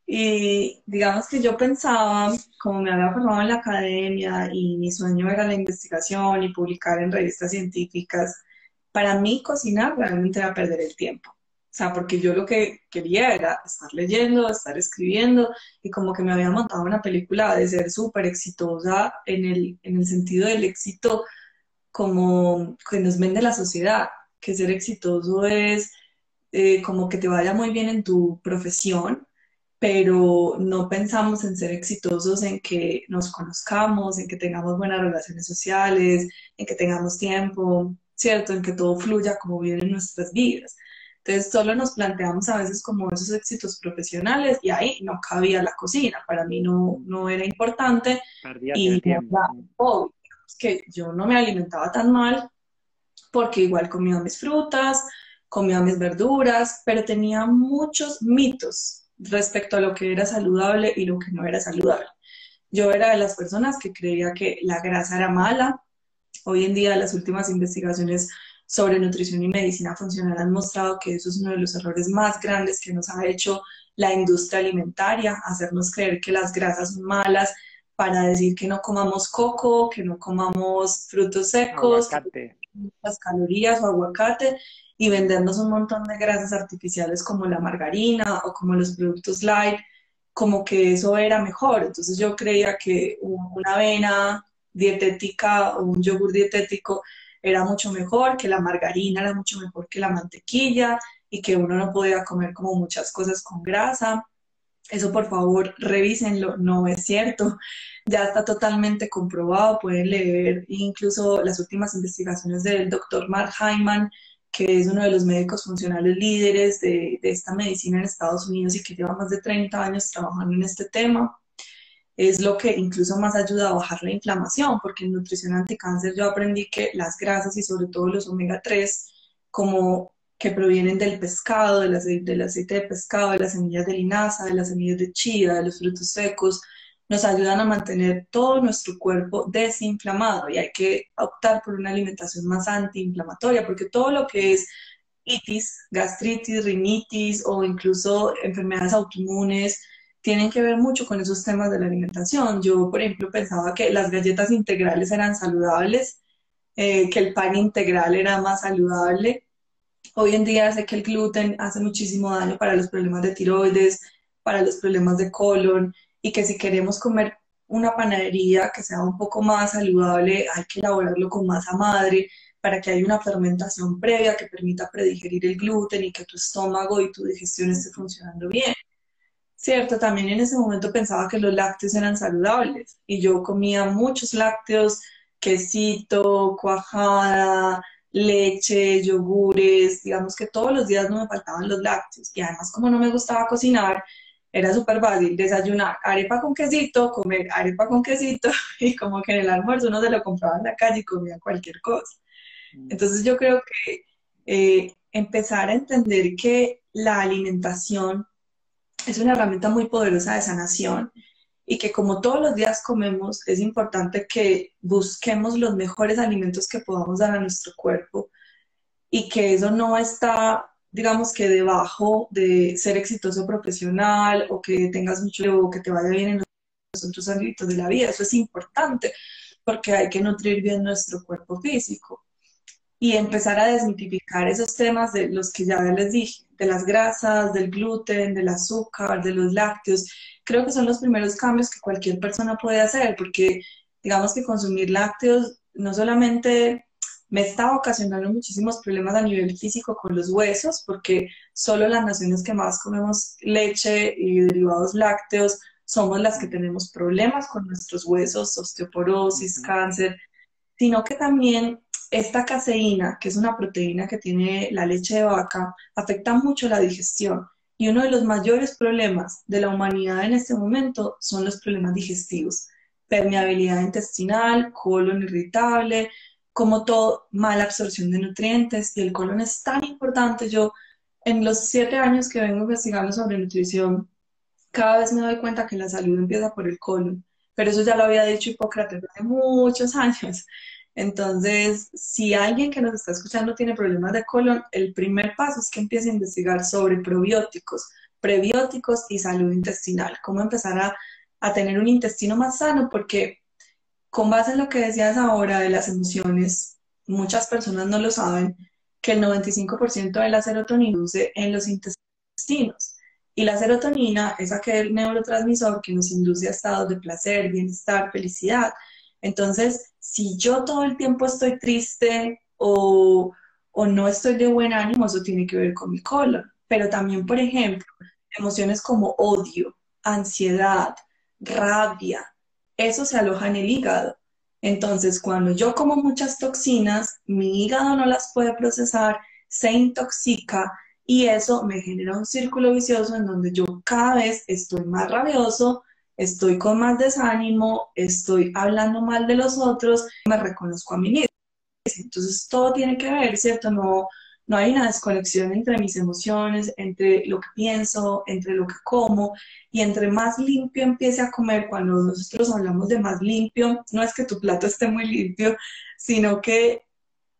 Y digamos que yo pensaba, como me había formado en la academia y mi sueño era la investigación y publicar en revistas científicas, para mí cocinar realmente era perder el tiempo. O sea, porque yo lo que quería era estar leyendo, estar escribiendo y como que me había montado una película de ser súper exitosa en el sentido del éxito como que nos vende la sociedad, que ser exitoso es como que te vaya muy bien en tu profesión, pero no pensamos en ser exitosos en que nos conozcamos, en que tengamos buenas relaciones sociales, en que tengamos tiempo, ¿cierto? En que todo fluya como bien en nuestras vidas. Entonces, solo nos planteamos a veces como esos éxitos profesionales y ahí no cabía la cocina, para mí no era importante Perdías y el no tiempo. era obvio que yo no me alimentaba tan mal porque igual comía mis frutas, comía mis verduras, pero tenía muchos mitos respecto a lo que era saludable y lo que no era saludable. Yo era de las personas que creía que la grasa era mala. Hoy en día las últimas investigaciones sobre nutrición y medicina funcional han mostrado que eso es uno de los errores más grandes que nos ha hecho la industria alimentaria, hacernos creer que las grasas son malas para decir que no comamos coco, que no comamos frutos secos, Aguacate. muchas calorías o aguacate y vendernos un montón de grasas artificiales como la margarina o como los productos light, como que eso era mejor. Entonces yo creía que una avena dietética o un yogur dietético era mucho mejor, que la margarina era mucho mejor que la mantequilla y que uno no podía comer como muchas cosas con grasa. Eso por favor revísenlo, no es cierto, ya está totalmente comprobado, pueden leer incluso las últimas investigaciones del doctor Mark Hyman, que es uno de los médicos funcionales líderes de esta medicina en Estados Unidos y que lleva más de 30 años trabajando en este tema. Es lo que incluso más ayuda a bajar la inflamación, porque en nutrición anticáncer yo aprendí que las grasas y sobre todo los omega 3 como que provienen del pescado, del aceite de pescado, de las semillas de linaza, de las semillas de chía, de los frutos secos, nos ayudan a mantener todo nuestro cuerpo desinflamado y hay que optar por una alimentación más antiinflamatoria, porque todo lo que es itis, gastritis, rinitis o incluso enfermedades autoinmunes, tienen que ver mucho con esos temas de la alimentación. Yo, por ejemplo, pensaba que las galletas integrales eran saludables, que el pan integral era más saludable. Hoy en día sé que el gluten hace muchísimo daño para los problemas de tiroides, para los problemas de colon, y que si queremos comer una panadería que sea un poco más saludable, hay que elaborarlo con masa madre para que haya una fermentación previa que permita predigerir el gluten y que tu estómago y tu digestión esté funcionando bien. Cierto, también en ese momento pensaba que los lácteos eran saludables y yo comía muchos lácteos, quesito, cuajada, leche, yogures, digamos que todos los días no me faltaban los lácteos y además como no me gustaba cocinar, era súper fácil desayunar arepa con quesito, comer arepa con quesito y como que en el almuerzo uno se lo compraba en la calle y comía cualquier cosa. Mm. Entonces yo creo que empezar a entender que la alimentación es una herramienta muy poderosa de sanación y que como todos los días comemos, es importante que busquemos los mejores alimentos que podamos dar a nuestro cuerpo y que eso no está, digamos que debajo de ser exitoso profesional o que tengas mucho o que te vaya bien en los otros ámbitos de la vida. Eso es importante porque hay que nutrir bien nuestro cuerpo físico y empezar a desmitificar esos temas de los que ya les dije, de las grasas, del gluten, del azúcar, de los lácteos. Creo que son los primeros cambios que cualquier persona puede hacer, porque digamos que consumir lácteos no solamente me está ocasionando muchísimos problemas a nivel físico con los huesos, porque solo las naciones que más comemos leche y derivados lácteos somos las que tenemos problemas con nuestros huesos, osteoporosis, Ujú. cáncer, sino que también esta caseína, que es una proteína que tiene la leche de vaca, afecta mucho la digestión. Y uno de los mayores problemas de la humanidad en este momento son los problemas digestivos. Permeabilidad intestinal, colon irritable, como todo, mala absorción de nutrientes. Y el colon es tan importante. Yo, en los 7 años que vengo investigando sobre nutrición, cada vez me doy cuenta que la salud empieza por el colon, pero eso ya lo había dicho Hipócrates hace muchos años. Entonces, si alguien que nos está escuchando tiene problemas de colon, el primer paso es que empiece a investigar sobre probióticos, prebióticos y salud intestinal, cómo empezar a tener un intestino más sano, porque con base en lo que decías ahora de las emociones, muchas personas no lo saben, que el 95% de la serotonina produce en los intestinos. Y la serotonina es aquel neurotransmisor que nos induce a estados de placer, bienestar, felicidad. Entonces, si yo todo el tiempo estoy triste o no estoy de buen ánimo, eso tiene que ver con mi colon. Pero también, por ejemplo, emociones como odio, ansiedad, rabia, eso se aloja en el hígado. Entonces, cuando yo como muchas toxinas, mi hígado no las puede procesar, se intoxica y eso me genera un círculo vicioso en donde yo cada vez estoy más rabioso, estoy con más desánimo, estoy hablando mal de los otros, me reconozco a mí mismo. Entonces todo tiene que ver, ¿cierto? No, no hay una desconexión entre mis emociones, entre lo que pienso, entre lo que como, y entre más limpio empiece a comer, cuando nosotros hablamos de más limpio, no es que tu plato esté muy limpio, sino que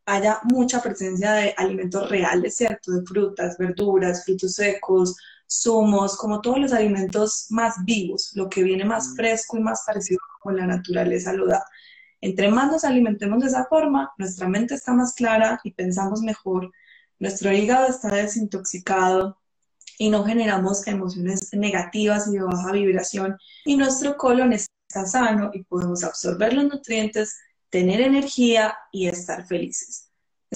haya mucha presencia de alimentos reales, ¿cierto? De frutas, verduras, frutos secos, zumos, como todos los alimentos más vivos, lo que viene más Mm. fresco y más parecido con la naturaleza lo da. Entre más nos alimentemos de esa forma, nuestra mente está más clara y pensamos mejor, nuestro hígado está desintoxicado y no generamos emociones negativas y de baja vibración y nuestro colon está sano y podemos absorber los nutrientes, tener energía y estar felices.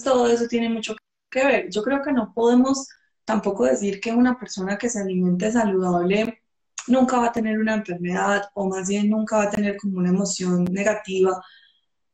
Todo eso tiene mucho que ver. Yo creo que no podemos tampoco decir que una persona que se alimente saludable nunca va a tener una enfermedad o más bien nunca va a tener como una emoción negativa,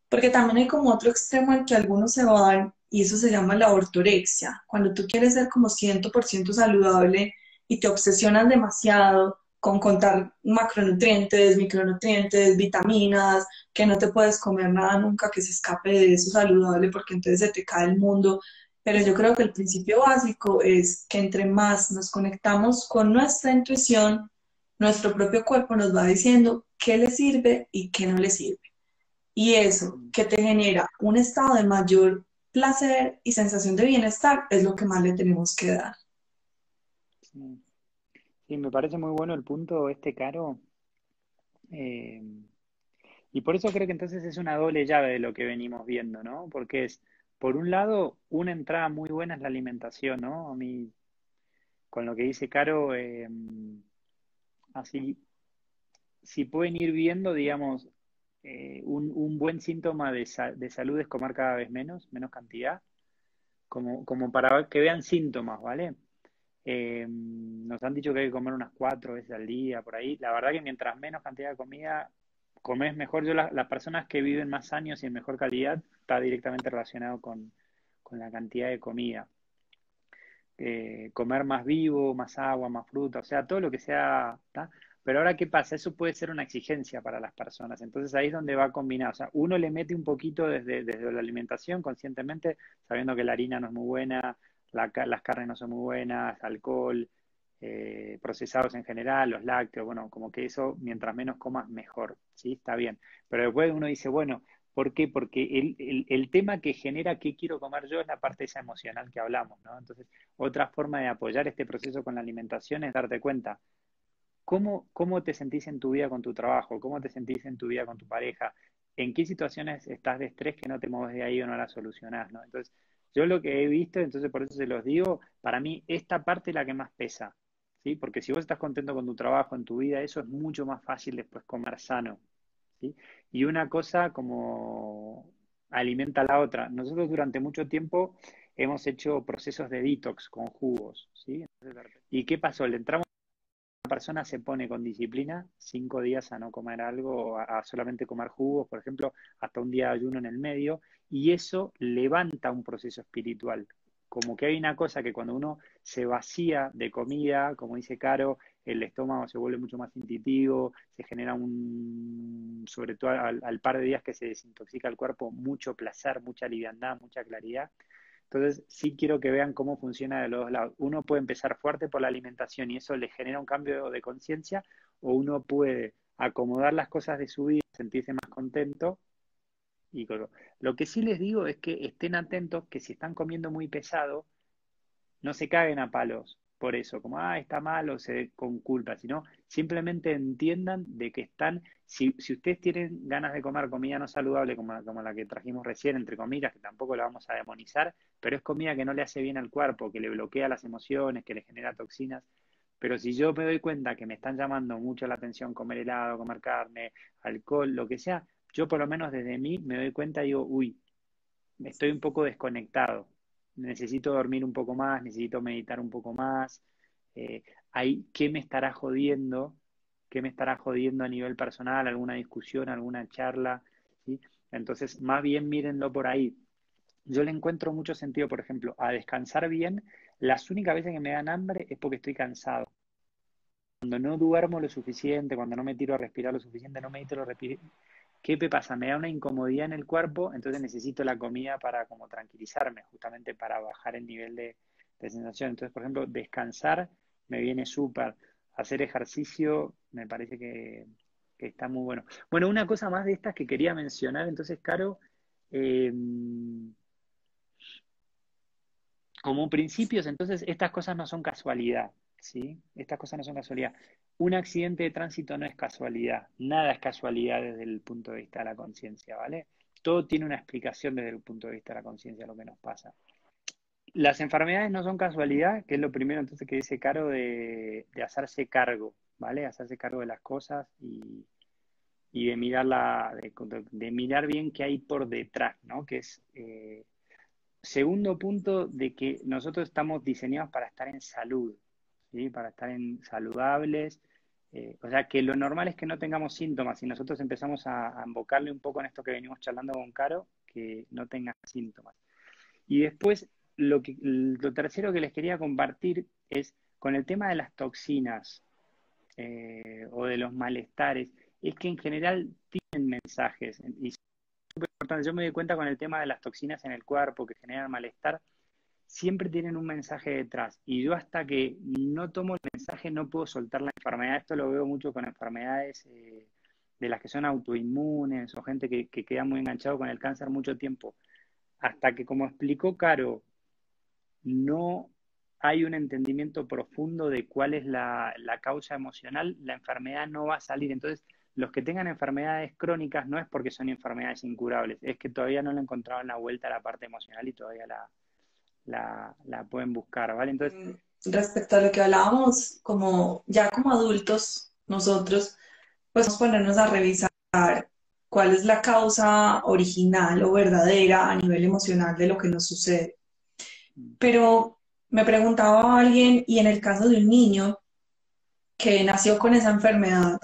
porque también hay como otro extremo al que algunos se van y eso se llama la ortorexia, cuando tú quieres ser como 100% saludable y te obsesionas demasiado con contar macronutrientes, micronutrientes, vitaminas, que no te puedes comer nada nunca que se escape de eso saludable porque entonces se te cae el mundo. Pero yo creo que el principio básico es que entre más nos conectamos con nuestra intuición, nuestro propio cuerpo nos va diciendo qué le sirve y qué no le sirve. Y eso Mm, que te genera un estado de mayor placer y sensación de bienestar es lo que más le tenemos que dar. sí. Sí, me parece muy bueno el punto este, Caro. Y por eso creo que entonces es una doble llave de lo que venimos viendo, ¿no? Porque es, por un lado, una entrada muy buena es la alimentación, ¿no? A mí, con lo que dice Caro, así, si pueden ir viendo, digamos, un buen síntoma de salud es comer cada vez menos cantidad, como para que vean síntomas, ¿vale? Nos han dicho que hay que comer unas 4 veces al día, por ahí. La verdad que mientras menos cantidad de comida comes mejor. Yo las personas que viven más años y en mejor calidad está directamente relacionado con la cantidad de comida. Comer más vivo, más agua, más fruta, o sea, todo lo que sea, ¿tá? Pero ahora, ¿qué pasa? Eso puede ser una exigencia para las personas. Entonces ahí es donde va a combinar. O sea, uno le mete un poquito desde la alimentación, conscientemente, sabiendo que la harina no es muy buena, las carnes no son muy buenas, alcohol, procesados en general, los lácteos, bueno, como que eso, mientras menos comas, mejor, ¿sí? Está bien. Pero después uno dice, bueno, ¿por qué? Porque el tema que genera qué quiero comer yo es la parte esa emocional que hablamos, ¿no? Entonces, otra forma de apoyar este proceso con la alimentación es darte cuenta cómo te sentís en tu vida con tu trabajo, cómo te sentís en tu vida con tu pareja, en qué situaciones estás de estrés que no te mueves de ahí o no la solucionás, ¿no? Entonces, yo lo que he visto, entonces por eso se los digo, para mí esta parte es la que más pesa, ¿sí? Porque si vos estás contento con tu trabajo, en tu vida, eso es mucho más fácil después comer sano, ¿sí? Y una cosa como alimenta a la otra. Nosotros durante mucho tiempo hemos hecho procesos de detox con jugos, ¿sí? ¿Y qué pasó? Le entramos, una persona se pone con disciplina 5 días a no comer algo, a solamente comer jugos, por ejemplo, hasta un día de ayuno en el medio, y eso levanta un proceso espiritual. Como que hay una cosa que cuando uno se vacía de comida, como dice Caro, el estómago se vuelve mucho más intuitivo, se genera sobre todo al par de días que se desintoxica el cuerpo, mucho placer, mucha liviandad, mucha claridad. Entonces, sí quiero que vean cómo funciona de los dos lados. Uno puede empezar fuerte por la alimentación y eso le genera un cambio de conciencia, o uno puede acomodar las cosas de su vida, sentirse más contento. Lo que sí les digo es que estén atentos que si están comiendo muy pesado, no se caguen a palos por eso, como, está mal o se con culpa, sino simplemente entiendan de que están, si ustedes tienen ganas de comer comida no saludable como la que trajimos recién, entre comillas, que tampoco la vamos a demonizar, pero es comida que no le hace bien al cuerpo, que le bloquea las emociones, que le genera toxinas. Pero si yo me doy cuenta que me están llamando mucho la atención comer helado, comer carne, alcohol, lo que sea, yo por lo menos desde mí me doy cuenta y digo, uy, estoy un poco desconectado, necesito dormir un poco más, necesito meditar un poco más, eh, ¿qué me estará jodiendo? ¿Qué me estará jodiendo a nivel personal? ¿Alguna discusión, alguna charla? ¿Sí? Entonces, más bien mírenlo por ahí. Yo le encuentro mucho sentido, por ejemplo, a descansar bien. Las únicas veces que me dan hambre es porque estoy cansado. Cuando no duermo lo suficiente, cuando no me tiro a respirar lo suficiente, no medito lo ¿qué me pasa? Me da una incomodidad en el cuerpo, entonces necesito la comida para como tranquilizarme, justamente para bajar el nivel de sensación. Entonces, por ejemplo, descansar me viene súper. Hacer ejercicio me parece que está muy bueno. Bueno, una cosa más de estas que quería mencionar, entonces, Caro, eh, como principios, entonces estas cosas no son casualidad. ¿sí? Estas cosas no son casualidad. Un accidente de tránsito no es casualidad, nada es casualidad desde el punto de vista de la conciencia, ¿vale? Todo tiene una explicación desde el punto de vista de la conciencia, lo que nos pasa. Las enfermedades no son casualidad, que es lo primero entonces que dice Caro de hacerse cargo, ¿vale? Hacerse cargo de las cosas y de de mirar bien qué hay por detrás, ¿no? Que es segundo punto de que nosotros estamos diseñados para estar en salud, ¿sí? Para estar en saludables. O sea, que lo normal es que no tengamos síntomas y nosotros empezamos a invocarle un poco en esto que venimos charlando con Caro, que no tenga síntomas. Y después, lo tercero que les quería compartir es con el tema de las toxinas o de los malestares, es que en general tienen mensajes y importante. Yo me doy cuenta con el tema de las toxinas en el cuerpo que generan malestar, siempre tienen un mensaje detrás. Y yo hasta que no tomo el mensaje no puedo soltar la enfermedad. Esto lo veo mucho con enfermedades de las que son autoinmunes o gente que queda muy enganchado con el cáncer mucho tiempo. Hasta que, como explicó Caro, no hay un entendimiento profundo de cuál es la causa emocional, la enfermedad no va a salir. Entonces, los que tengan enfermedades crónicas no es porque son enfermedades incurables, es que todavía no le encontraron la vuelta a la parte emocional y todavía la pueden buscar, ¿vale? Entonces, Respecto a lo que hablábamos, como ya como adultos, nosotros pues vamos a ponernos a revisar cuál es la causa original o verdadera a nivel emocional de lo que nos sucede. Pero me preguntaba alguien, y en el caso de un niño que nació con esa enfermedad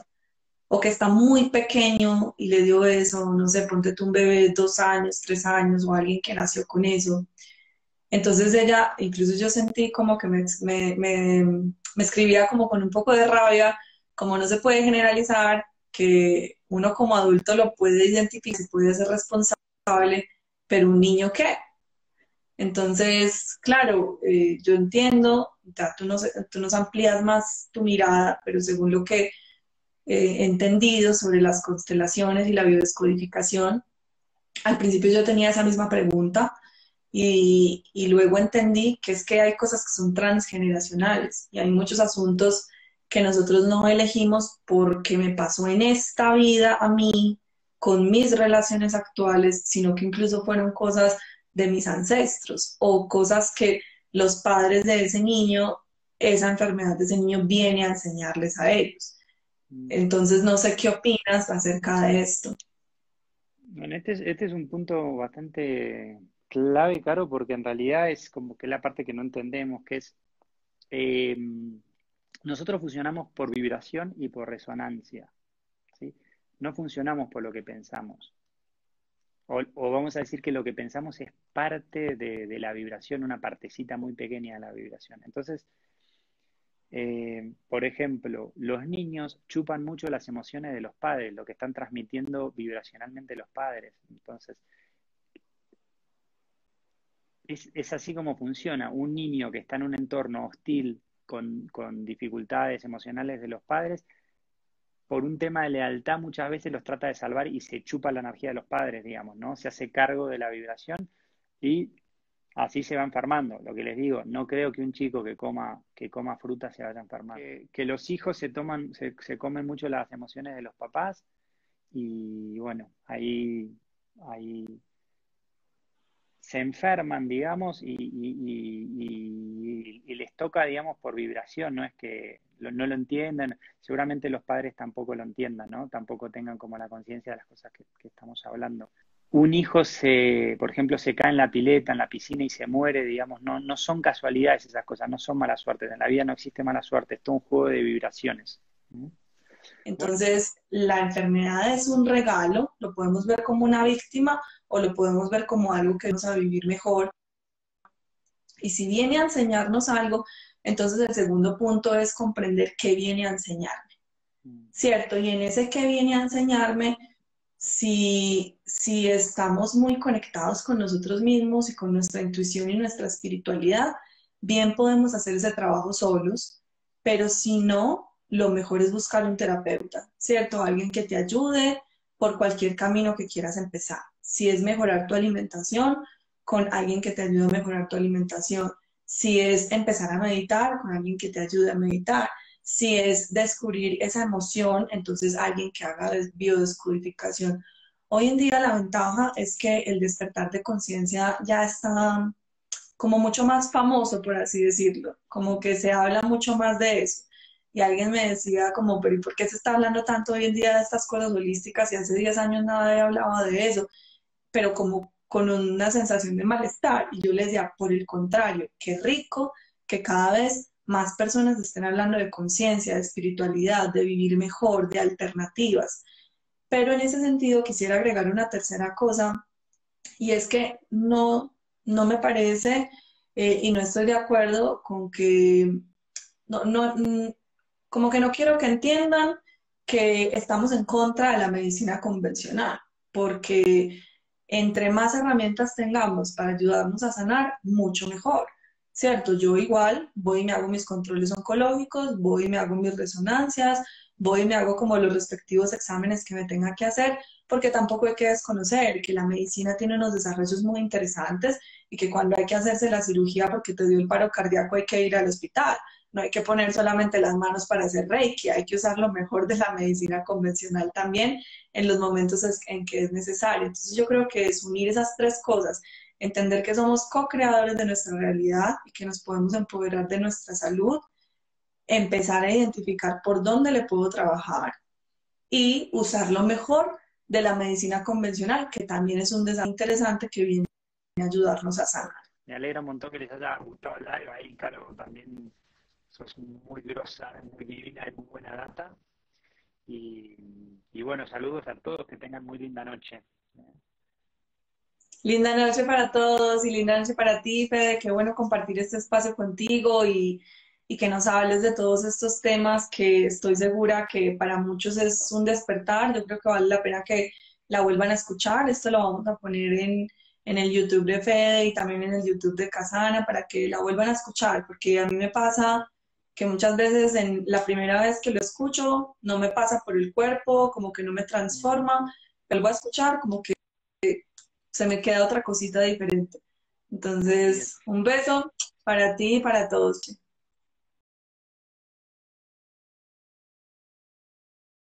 o que está muy pequeño y le dio eso, no sé, ponte tú un bebé de 2 años, 3 años o alguien que nació con eso. Entonces ella, incluso yo sentí como que me escribía como con un poco de rabia, como no se puede generalizar, que uno como adulto lo puede identificar, se puede hacer responsable, pero un niño ¿qué? Entonces, claro, yo entiendo, ya tú nos amplías más tu mirada, pero según lo que he entendido sobre las constelaciones y la biodescodificación, al principio yo tenía esa misma pregunta y luego entendí que es que hay cosas que son transgeneracionales y hay muchos asuntos que nosotros no elegimos porque me pasó en esta vida a mí, con mis relaciones actuales, sino que incluso fueron cosas de mis ancestros o cosas que los padres de ese niño, esa enfermedad de ese niño viene a enseñarles a ellos. Entonces, no sé qué opinas acerca de esto. bueno, este es un punto bastante clave, Caro, porque en realidad es como que la parte que no entendemos, que es eh, nosotros funcionamos por vibración y por resonancia, ¿sí? No funcionamos por lo que pensamos. O vamos a decir que lo que pensamos es parte de la vibración, una partecita muy pequeña de la vibración. Entonces, por ejemplo, los niños chupan mucho las emociones de los padres, lo que están transmitiendo vibracionalmente los padres. Entonces, es así como funciona. Un niño que está en un entorno hostil con dificultades emocionales de los padres, por un tema de lealtad muchas veces los trata de salvar y se chupa la energía de los padres, digamos, ¿no? Se hace cargo de la vibración y así se va enfermando. Lo que les digo, no creo que un chico que coma fruta se vaya a enfermar. Que los hijos se comen mucho las emociones de los papás y bueno, ahí se enferman, digamos, y les toca, digamos, por vibración, no es que no lo entiendan, seguramente los padres tampoco lo entiendan, ¿no? Tampoco tengan como la conciencia de las cosas que estamos hablando. Un hijo por ejemplo, se cae en la pileta, en la piscina y se muere, digamos, no son casualidades esas cosas, no son mala suerte, en la vida no existe mala suerte, es todo un juego de vibraciones. ¿Mm? Bueno, Entonces, la enfermedad es un regalo, lo podemos ver como una víctima o lo podemos ver como algo que nos va a vivir mejor. Y si viene a enseñarnos algo, entonces el segundo punto es comprender qué viene a enseñarme, ¿cierto? Y en ese qué viene a enseñarme, si estamos muy conectados con nosotros mismos y con nuestra intuición y nuestra espiritualidad, bien podemos hacer ese trabajo solos, pero si no, lo mejor es buscar un terapeuta, ¿cierto? Alguien que te ayude por cualquier camino que quieras empezar. Si es mejorar tu alimentación, con alguien que te ayude a mejorar tu alimentación. si es empezar a meditar con alguien que te ayude a meditar, si es descubrir esa emoción, entonces alguien que haga biodescodificación. Hoy en día la ventaja es que el despertar de conciencia ya está como mucho más famoso, por así decirlo, como que se habla mucho más de eso. Y alguien me decía como, pero ¿y por qué se está hablando tanto hoy en día de estas cosas holísticas y hace 10 años nadie hablaba de eso? Pero como con una sensación de malestar. Y yo les decía, por el contrario, qué rico que cada vez más personas estén hablando de conciencia, de espiritualidad, de vivir mejor, de alternativas. Pero en ese sentido quisiera agregar una tercera cosa, y es que no me parece y no estoy de acuerdo con que, no, no, como que no quiero que entiendan que estamos en contra de la medicina convencional, porque entre más herramientas tengamos para ayudarnos a sanar, mucho mejor, ¿cierto? Yo igual voy y me hago mis controles oncológicos, voy y me hago mis resonancias, voy y me hago como los respectivos exámenes que me tenga que hacer, porque tampoco hay que desconocer que la medicina tiene unos desarrollos muy interesantes y que cuando hay que hacerse la cirugía porque te dio el paro cardíaco hay que ir al hospital. No hay que poner solamente las manos para hacer Reiki, hay que usar lo mejor de la medicina convencional también en los momentos en que es necesario. Entonces yo creo que es unir esas tres cosas, entender que somos co-creadores de nuestra realidad y que nos podemos empoderar de nuestra salud, empezar a identificar por dónde le puedo trabajar y usar lo mejor de la medicina convencional, que también es un desafío interesante que viene a ayudarnos a sanar. Me alegra un montón que les haya gustado el live ahí, Caro, también sos muy grosa, muy divina y muy buena data. Y bueno, saludos a todos, que tengan muy linda noche. Linda noche para todos y linda noche para ti, Fede. Qué bueno compartir este espacio contigo y que nos hables de todos estos temas que estoy segura que para muchos es un despertar. Yo creo que vale la pena que la vuelvan a escuchar. Esto lo vamos a poner en el YouTube de Fede y también en el YouTube de Casana para que la vuelvan a escuchar, porque a mí me pasa que muchas veces en la primera vez que lo escucho no me pasa por el cuerpo, como que no me transforma. Vuelvo a escuchar como que se me queda otra cosita diferente. Así es. Entonces, un beso para ti y para todos.